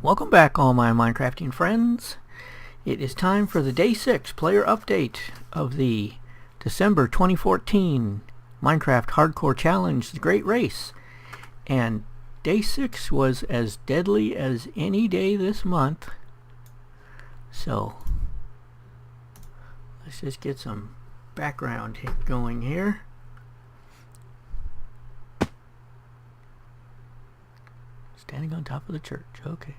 Welcome back, all my Minecrafting friends. It is time for the Day 6 player update of the December 2014 Minecraft Hardcore Challenge, The Great Race. And Day 6 was as deadly as any day this month. So, let's just get some background going here. Standing on top of the church, okay.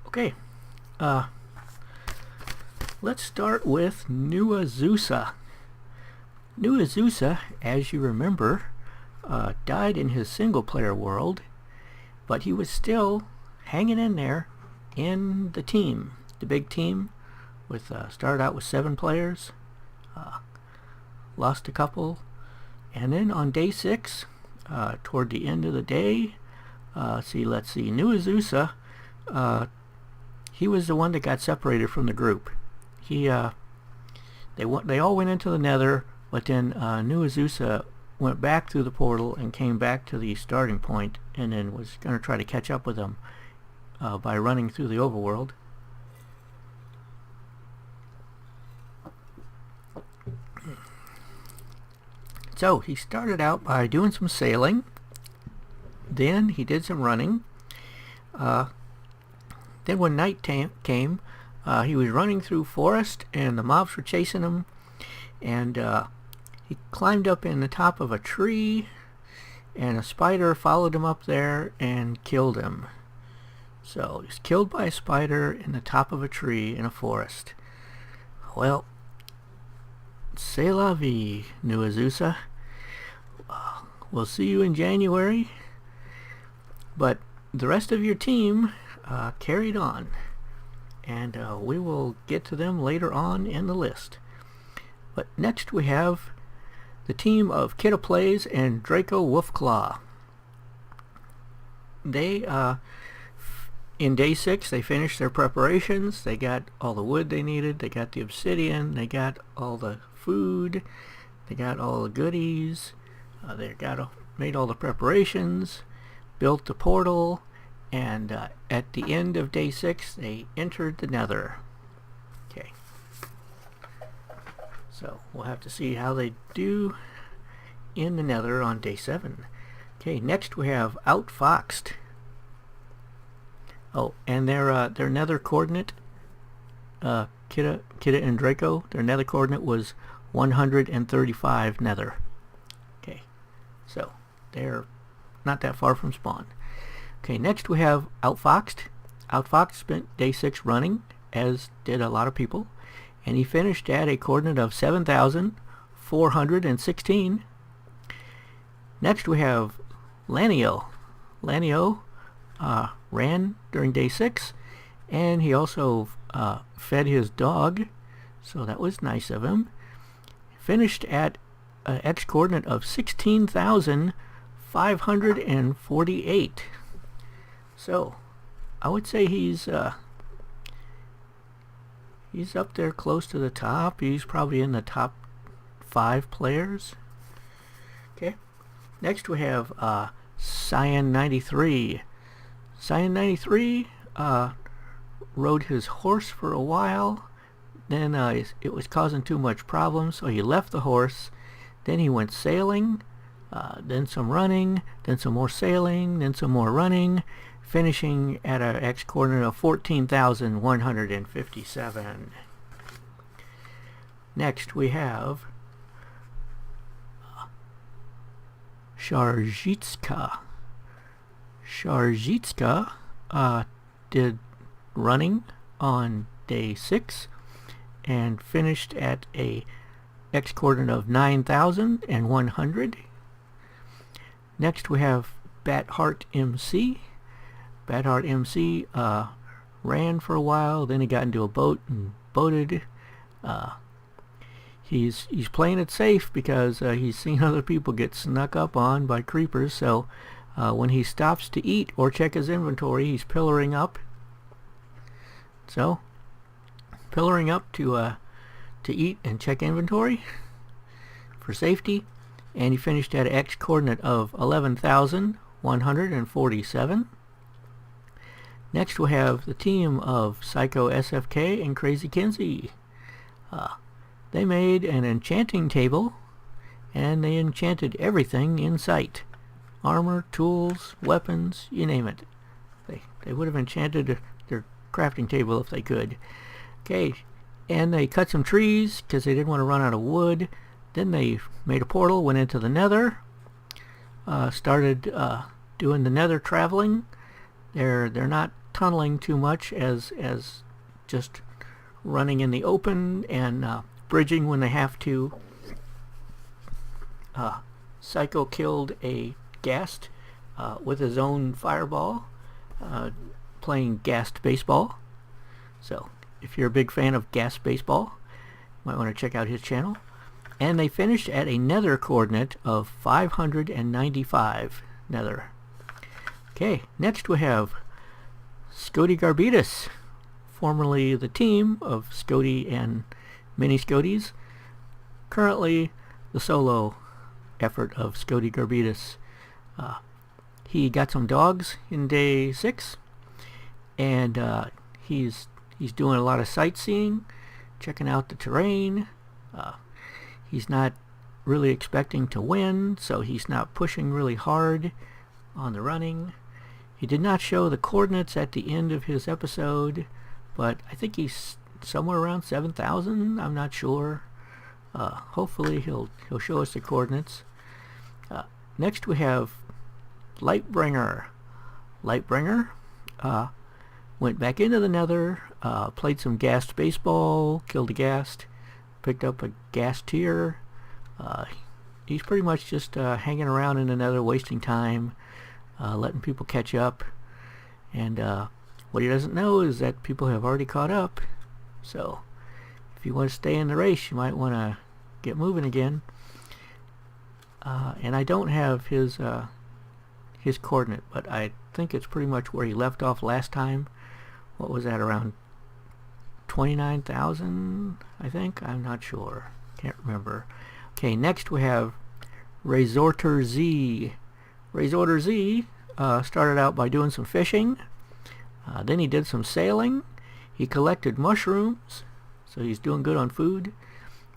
Okay, let's start with New Azusa. New Azusa, as you remember, died in his single-player world, but he was still hanging in there in the team, the big team. With started out with 7 players, lost a couple, and then on day 6, toward the end of the day, let's see, New Azusa, he was the one that got separated from the group. They all went into the Nether, but then New Azusa went back through the portal and came back to the starting point, and then was going to try to catch up with them by running through the overworld. So he started out by doing some sailing, then he did some running. Then when night came, he was running through forest and the mobs were chasing him, and he climbed up in the top of a tree, and a spider followed him up there and killed him. So he was killed by a spider in the top of a tree in a forest. Well, c'est la vie, New Azusa. We'll see you in January. But the rest of your team carried on, and we will get to them later on in the list. But next we have the team of Kidda Plays and Draco Wolfclaw. They in day 6 they finished their preparations. They got all the wood they needed, they got the obsidian, they got all the food, they got all the goodies, made all the preparations, built the portal, and at the end of day 6 they entered the Nether. Okay, so we'll have to see how they do in the Nether on day 7. Okay, next we have Outfoxed. Oh, and their Nether coordinate, Kidda and Draco, their Nether coordinate was 135 Nether. Okay, so they're not that far from spawn. Okay, next we have Outfoxed. Outfoxed spent day 6 running, as did a lot of people, and he finished at a coordinate of 7,416. Next we have Lanio. Lanio ran during day 6, and he also fed his dog, so that was nice of him. Finished at an X coordinate of 16,548. So I would say he's up there close to the top. He's probably in the top 5 players. Okay, next we have Cyan93. Cyan93 rode his horse for a while, then it was causing too much problems, so he left the horse. Then he went sailing, then some running, then some more sailing, then some more running, finishing at an X coordinate of 14,157. Next we have Sharjitska. Sharjitska did running on day 6 and finished at a X coordinate of 9,100. Next we have Batheart MC. Batheart MC ran for a while, then he got into a boat and boated. He's playing it safe because he's seen other people get snuck up on by creepers, so When he stops to eat or check his inventory, he's pillaring up. So, pillaring up to eat and check inventory for safety. And he finished at an X coordinate of 11,147. Next we have the team of Psycho SFK and Crazy Kinsey. They made an enchanting table, and they enchanted everything in sight. Armor, tools, weapons, you name it. They would have enchanted their crafting table if they could. Okay, and they cut some trees because they didn't want to run out of wood. Then they made a portal, went into the nether, started doing the nether traveling. They're not tunneling too much as just running in the open and bridging when they have to. Psycho killed a ghast with his own fireball, playing ghast baseball. So if you're a big fan of ghast baseball, you might want to check out his channel. And they finished at a nether coordinate of 595 nether. Okay, next we have Scody Garbitas, formerly the team of Scody and Mini Scodies, currently the solo effort of Scody Garbitas. He got some dogs in day 6, and he's doing a lot of sightseeing, checking out the terrain. He's not really expecting to win, so he's not pushing really hard on the running. He did not show the coordinates at the end of his episode, but I think he's somewhere around 7,000. I'm not sure. Hopefully he'll show us the coordinates. Next we have Lightbringer. Lightbringer went back into the nether, played some ghast baseball, killed a ghast, picked up a ghast tier. He's pretty much just hanging around in the nether, wasting time, letting people catch up. And what he doesn't know is that people have already caught up. So if you want to stay in the race, you might want to get moving again. And I don't have his coordinate, but I think it's pretty much where he left off last time. What was that, around 29,000, I think? I'm not sure. Can't remember. Okay, next we have Resorter Z. Resorter Z started out by doing some fishing. Then he did some sailing. He collected mushrooms, so he's doing good on food.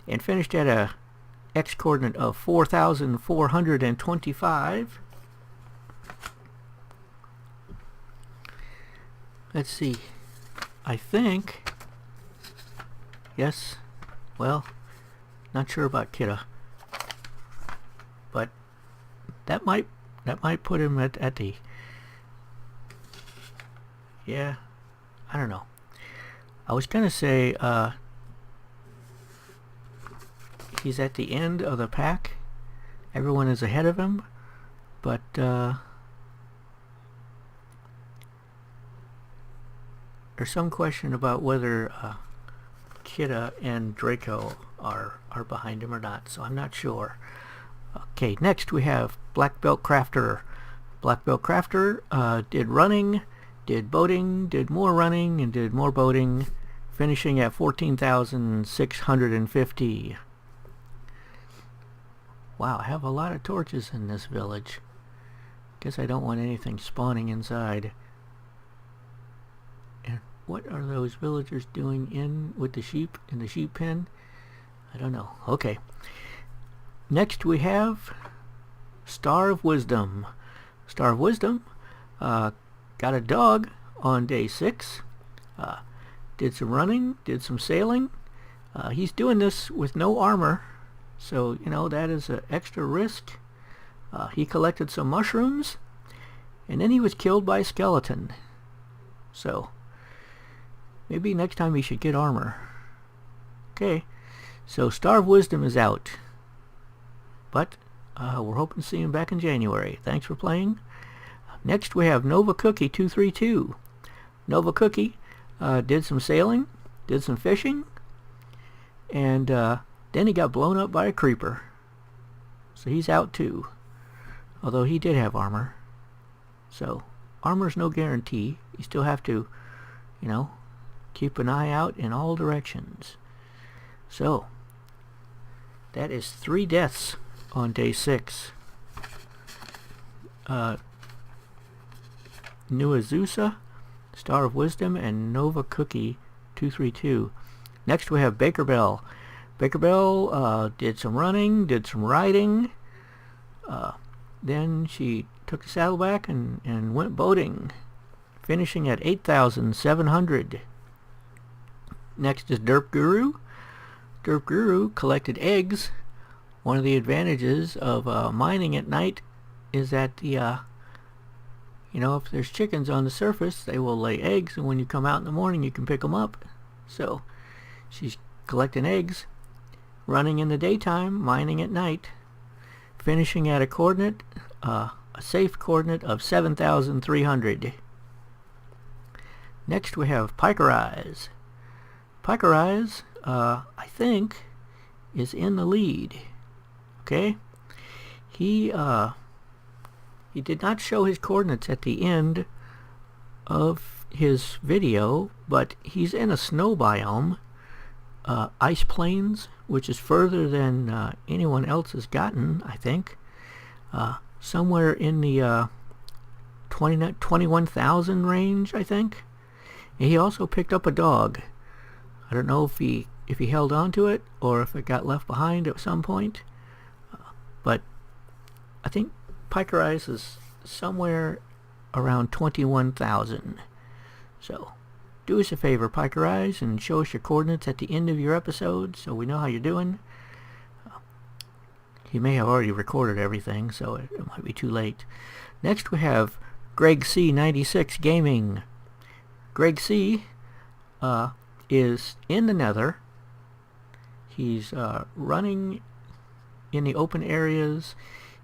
And finished at a X coordinate of 4,425. Let's see. I think... Yes. Well, not sure about Kidda. But that might put him at the... Yeah. I don't know. I was gonna say he's at the end of the pack. Everyone is ahead of him, but there's some question about whether Kidda and Draco are behind him or not, so I'm not sure. Okay, next we have Black Belt Crafter. Black Belt Crafter did running, did boating, did more running, and did more boating, finishing at 14,650. Wow, I have a lot of torches in this village. Guess I don't want anything spawning inside. And what are those villagers doing in with the sheep in the sheep pen? I don't know. Okay. Next we have Star of Wisdom. Star of Wisdom got a dog on day 6. Did some running, did some sailing. He's doing this with no armor, so you know that is an extra risk. He collected some mushrooms, and then he was killed by a skeleton. So maybe next time he should get armor. Okay, so Star of Wisdom is out, but we're hoping to see him back in January. Thanks for playing. Next we have Nova Cookie 232. Nova Cookie did some sailing, did some fishing, and then he got blown up by a creeper. So he's out too. Although he did have armor. So armor's no guarantee. You still have to, you know, keep an eye out in all directions. So that is 3 deaths on day 6. New Azusa, Star of Wisdom, and Nova Cookie 232. Next we have Baker Bell. Baker Bell did some running, did some riding. Then she took the saddleback and went boating, finishing at 8,700. Next is Derp Guru. Derp Guru collected eggs. One of the advantages of mining at night is that the you know, if there's chickens on the surface, they will lay eggs, and when you come out in the morning, you can pick them up. So she's collecting eggs, running in the daytime, mining at night, finishing at a coordinate, a safe coordinate of 7,300. Next we have Piker Eyes. Piker Eyes, I think, is in the lead. Okay? He did not show his coordinates at the end of his video, but he's in a snow biome, ice plains, which is further than anyone else has gotten, I think. Somewhere in the 21,000 range, I think. And he also picked up a dog. I don't know if he held on to it or if it got left behind at some point. But I think Piker Eyes is somewhere around 21,000. So do us a favor, Piker Eyes, and show us your coordinates at the end of your episode so we know how you're doing. He may have already recorded everything, so it might be too late. Next we have Greg C 96 Gaming. Greg C is in the Nether. He's running in the open areas.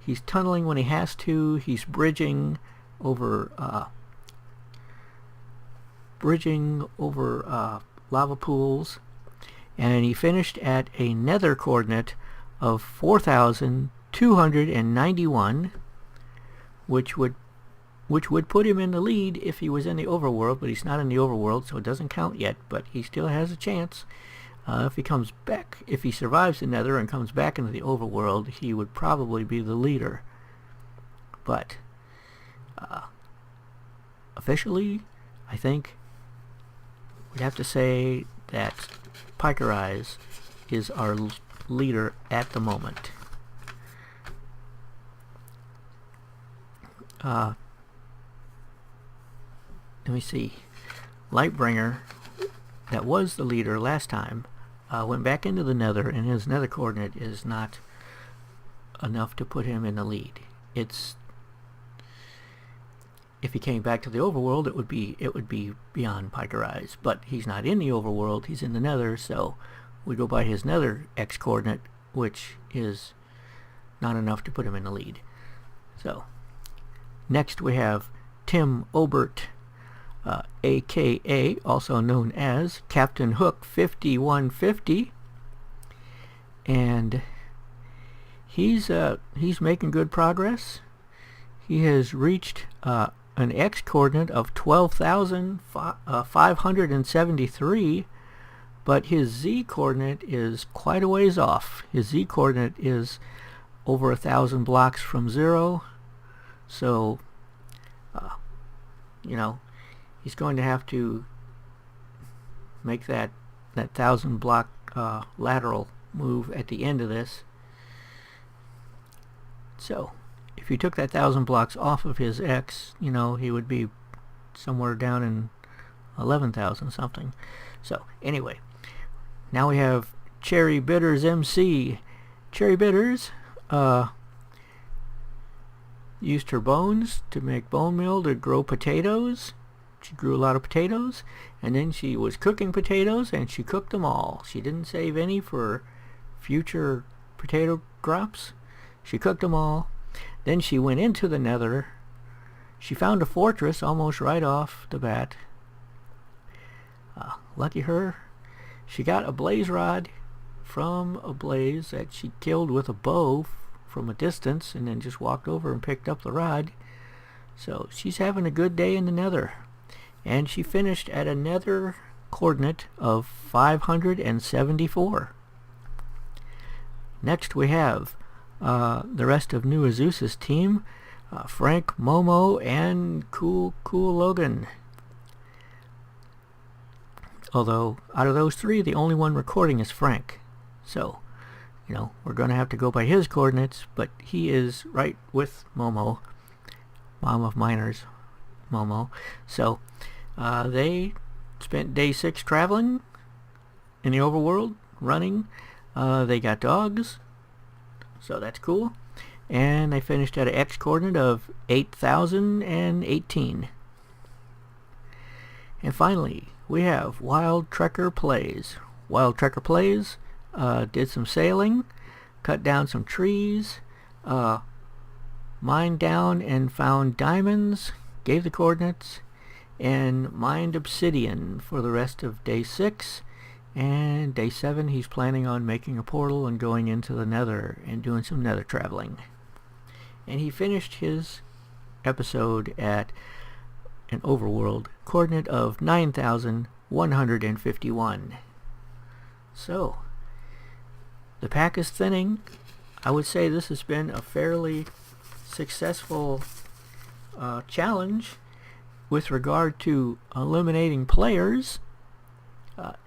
He's tunneling when he has to. He's bridging over lava pools, and he finished at a Nether coordinate of 4,291, which would put him in the lead if he was in the overworld, but he's not in the overworld, so it doesn't count yet. But he still has a chance. If he comes back, if he survives the Nether and comes back into the overworld, he would probably be the leader. But officially, I think we'd have to say that Piker Eyes is our leader at the moment. Let me see. Lightbringer, that was the leader last time, went back into the Nether, and his Nether coordinate is not enough to put him in the lead. It's, if he came back to the overworld, it would be beyond Piker Eyes, but he's not in the overworld, he's in the Nether, so we go by his Nether X coordinate, which is not enough to put him in the lead. So next we have Tim Obert, aka also known as Captain Hook 5150, and he's making good progress. He has reached an X coordinate of 12,573, but his Z coordinate is quite a ways off. His Z coordinate is over 1,000 blocks from 0, so you know, he's going to have to make that 1,000 block lateral move at the end of this. So if you took that 1,000 blocks off of his X, you know, he would be somewhere down in 11,000 something. So anyway, now we have Cherry Bitters MC. Cherry Bitters used her bones to make bone meal to grow potatoes. She grew a lot of potatoes, and then she was cooking potatoes, and she cooked them all. She didn't save any for future potato crops. She cooked them all. Then she went into the Nether. She found a fortress almost right off the bat. Lucky her. She got a blaze rod from a blaze that she killed with a bow from a distance, and then just walked over and picked up the rod. So she's having a good day in the nether. And she finished at a nether coordinate of 574. Next we have the rest of New Azusa's team. Frank, Momo, and Cool Logan. Although, out of those three, the only one recording is Frank. So, we're going to have to go by his coordinates, but he is right with Momo, Mom of Miners, Momo. So, they spent day 6 traveling in the overworld, running. They got dogs, so that's cool. And they finished at an X coordinate of 8,018. And finally, we have Wild Trekker Plays. Wild Trekker Plays did some sailing, cut down some trees, mined down and found diamonds, gave the coordinates, and mined obsidian for the rest of day 6. And day 7 he's planning on making a portal and going into the nether and doing some nether traveling. And he finished his episode at an overworld coordinate of 9,151. So, the pack is thinning. I would say this has been a fairly successful challenge with regard to eliminating players.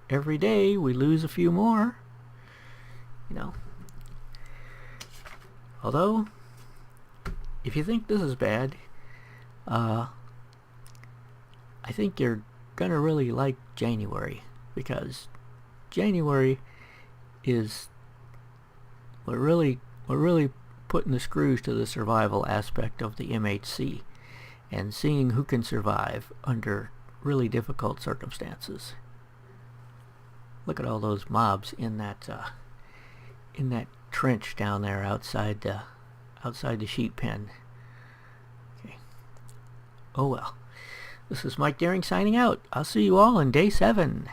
Every day we lose a few more. Although, if you think this is bad, I think you're gonna really like January, because January is we're really putting the screws to the survival aspect of the MHC and seeing who can survive under really difficult circumstances. Look at all those mobs in that trench down there outside the sheep pen. Okay. Oh well. This is Mike Daring signing out. I'll see you all in day 7.